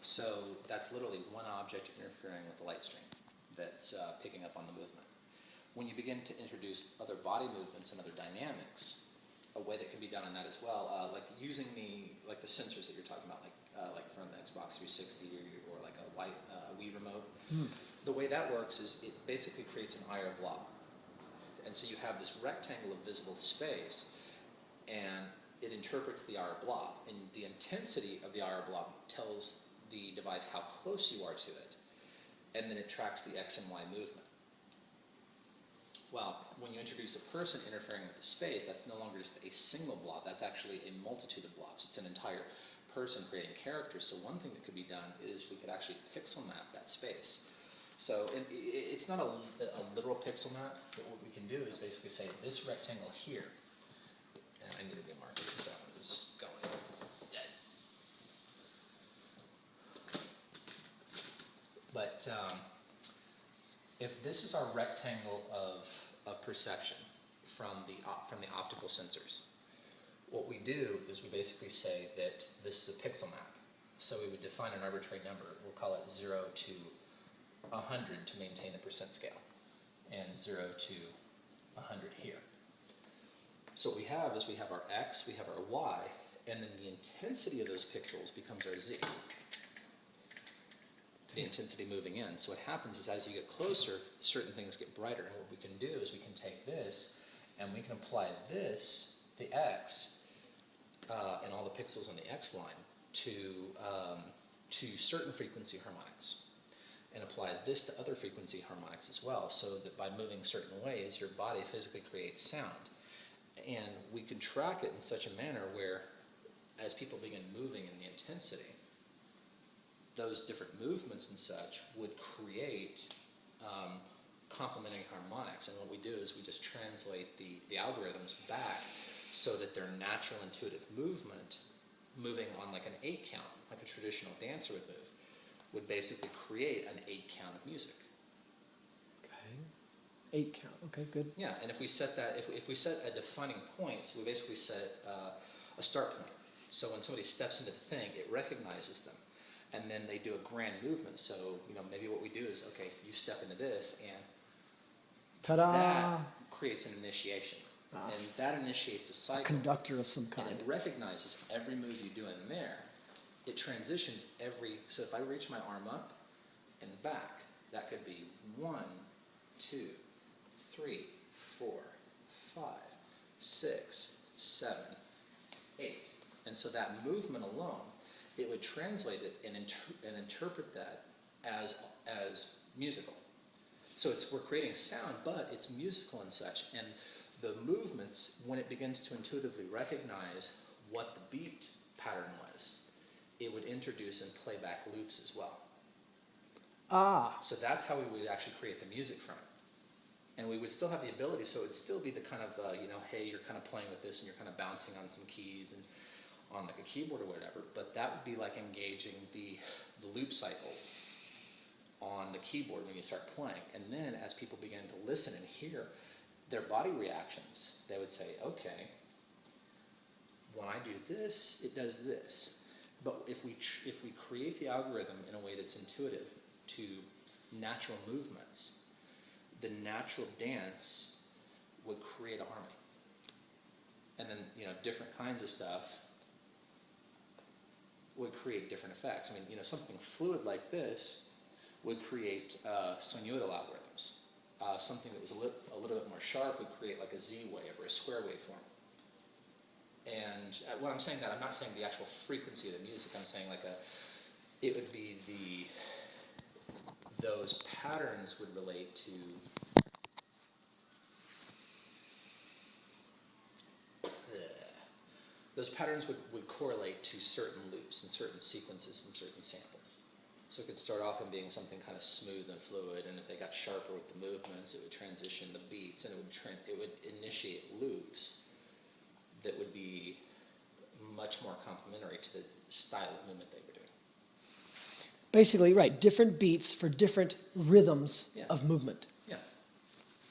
So that's literally one object interfering with the light stream that's picking up on the movement. When you begin to introduce other body movements and other dynamics, a way that can be done on that as well, like using the sensors that you're talking about, like from the Xbox 360 or like a Wii remote. The way that works is it basically creates an IR blob, and so you have this rectangle of visible space, and it interprets the IR blob, and the intensity of the IR blob tells the device how close you are to it, and then it tracks the X and Y movement. Well, when you introduce a person interfering with the space, that's no longer just a single blob, that's actually a multitude of blobs. It's an entire person creating characters. So one thing that could be done is we could actually pixel map that space. So it's not a literal pixel map, but what we can do is basically say this rectangle here, and I need to be a marker because that one is going dead. But if this is our rectangle of perception from the optical sensors, what we do is we basically say that this is a pixel map. So we would define an arbitrary number. We'll call it 0 to 100 to maintain the percent scale, and 0 to 100 here. So what we have is we have our X, we have our Y, and then the intensity of those pixels becomes our Z. The intensity moving in. So what happens is as you get closer, certain things get brighter. And what we can do is we can take this and we can apply this, the X, and all the pixels on the X line to certain frequency harmonics, and apply this to other frequency harmonics as well, so that by moving certain ways, your body physically creates sound. And we can track it in such a manner where as people begin moving in the intensity, those different movements and such would create complementing harmonics. And what we do is we just translate the algorithms back so that their natural intuitive movement, moving on like an 8 count, like a traditional dancer would move, would basically create an 8 count of music. Okay. 8 count. Okay, good. Yeah, and if we set that, if we set a defining point, so we basically set a start point. So when somebody steps into the thing, it recognizes them. And then they do a grand movement. So, maybe what we do is, okay, you step into this, and ta-da! That creates an initiation. And that initiates a cycle. A conductor of some kind. And it recognizes every move you do in there. It transitions so if I reach my arm up and back, that could be 1, 2, 3, 4, 5, 6, 7, 8. And so that movement alone, it would translate it and interpret that as musical. So we're creating sound, but it's musical and such. And the movements, when it begins to intuitively recognize what the beat pattern was, it would introduce and play back loops as well. So that's how we would actually create the music from it. And we would still have the ability, so it would still be the kind of, hey, you're kind of playing with this and you're kind of bouncing on some keys and on like a keyboard or whatever, but that would be like engaging the loop cycle on the keyboard when you start playing. And then as people begin to listen and hear their body reactions, they would say, okay, when I do this, it does this. But if we create the algorithm in a way that's intuitive to natural movements, the natural dance would create a harmony. And then, different kinds of stuff would create different effects. I mean, something fluid like this would create sinusoidal algorithms. Something that was a little bit more sharp would create like a Z wave or a square waveform. And when I'm saying that, I'm not saying the actual frequency of the music. I'm saying it would be those patterns would relate to those patterns would correlate to certain loops and certain sequences and certain samples. So it could start off in being something kind of smooth and fluid, and if they got sharper with the movements, it would transition the beats, and it would initiate loops that would be much more complementary to the style of movement they were doing. Basically, right, different beats for different rhythms of movement. Yeah.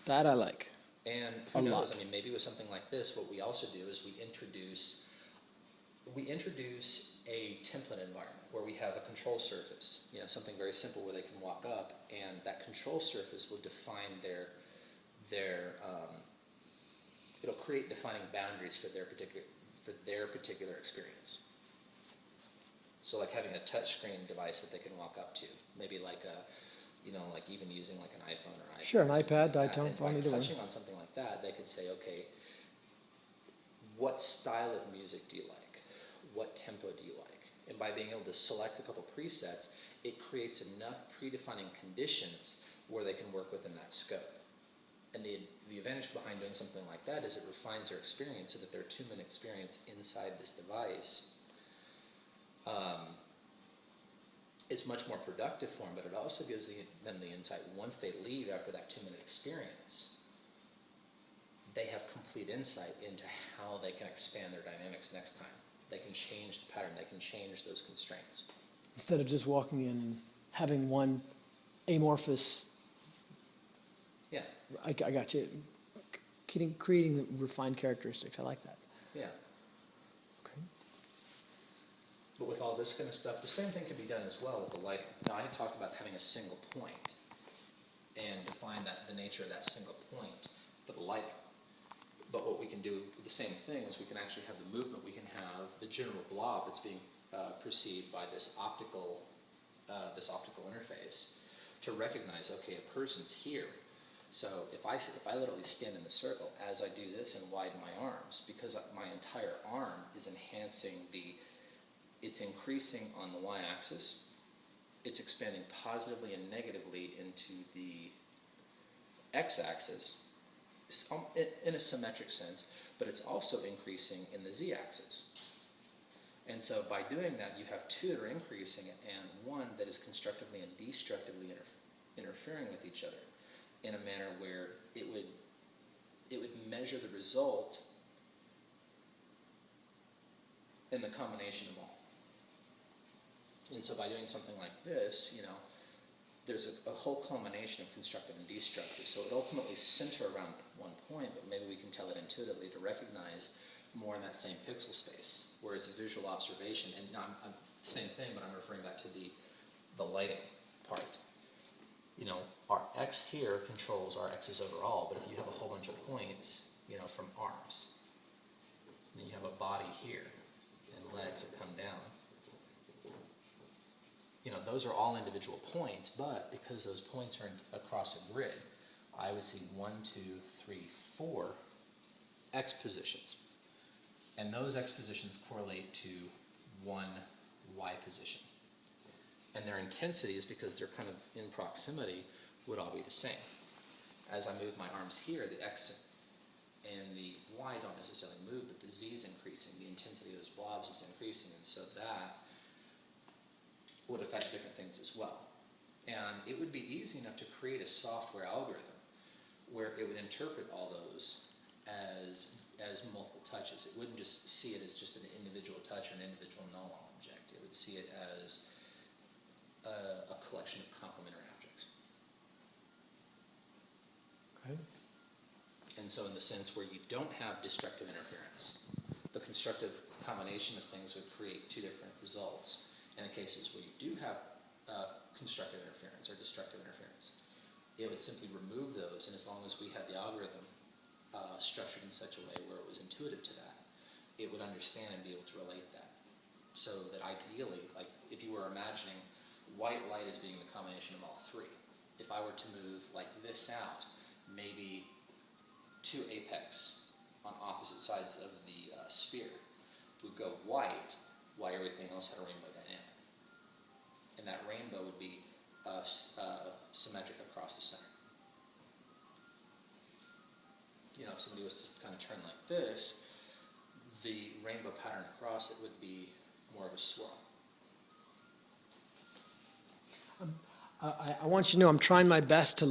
That I like. And who knows, I mean, maybe with something like this, what we also do is we introduce a template environment where we have a control surface, something very simple where they can walk up, and that control surface will define it'll create defining boundaries for their particular experience. So like having a touchscreen device that they can walk up to, maybe like like even using like an iPhone or iPad. Sure, an iPad, like iPhone, either one. Touching on something like that, they could say, okay, what style of music do you like? What tempo do you like? And by being able to select a couple presets, it creates enough predefining conditions where they can work within that scope. And the advantage behind doing something like that is it refines their experience so that their 2-minute experience inside this device is much more productive for them, but it also gives them the insight once they leave after that 2-minute experience, they have complete insight into how they can expand their dynamics next time. They can change the pattern, they can change those constraints. Instead of just walking in and having one amorphous, Yeah, I got you, creating the refined characteristics. I like that. yeah. Okay. But with all this kind of stuff, the same thing can be done as well with the lighting. Now, I had talked about having a single point and define the nature of that single point for the lighting. But what we can do, the same thing, is we can actually have the movement, we can have the general blob that's being perceived by this optical interface to recognize, okay, a person's here. So if I literally stand in the circle as I do this and widen my arms, because my entire arm is it's increasing on the y-axis, it's expanding positively and negatively into the x-axis, in a symmetric sense, but it's also increasing in the z-axis. And so by doing that, you have two that are increasing and one that is constructively and destructively interfering with each other in a manner where it would measure the result in the combination of all. And so by doing something like this, there's a whole culmination of constructive and destructive. So it ultimately center around one point, but maybe we can tell it intuitively to recognize more in that same pixel space, where it's a visual observation. And now I'm same thing, but I'm referring back to the lighting part. Our X here controls our X's overall, but if you have a whole bunch of points, from arms, and then you have a body here, and legs that come down, those are all individual points, but because those points are across a grid, I would see 1, 2, 3, 4 X positions. And those X positions correlate to one Y position. And their intensities, because they're kind of in proximity, would all be the same. As I move my arms here, the X and the Y don't necessarily move, but the Z is increasing. The intensity of those blobs is increasing, and so that would affect different things as well. And it would be easy enough to create a software algorithm where it would interpret all those as multiple touches. It wouldn't just see it as just an individual touch or an individual null object. It would see it as a collection of complementary objects. Okay. And so in the sense where you don't have destructive interference, the constructive combination of things would create two different results. In the cases where you do have constructive interference or destructive interference, it would simply remove those, and as long as we had the algorithm structured in such a way where it was intuitive to that, it would understand and be able to relate that. So that ideally, like if you were imagining white light as being the combination of all three, if I were to move like this out, maybe two apex on opposite sides of the sphere would go white while everything else had a rainbow dynamic. And that rainbow would be symmetric across the center. If somebody was to kind of turn like this, the rainbow pattern across it would be more of a swirl. I want you to know I'm trying my best to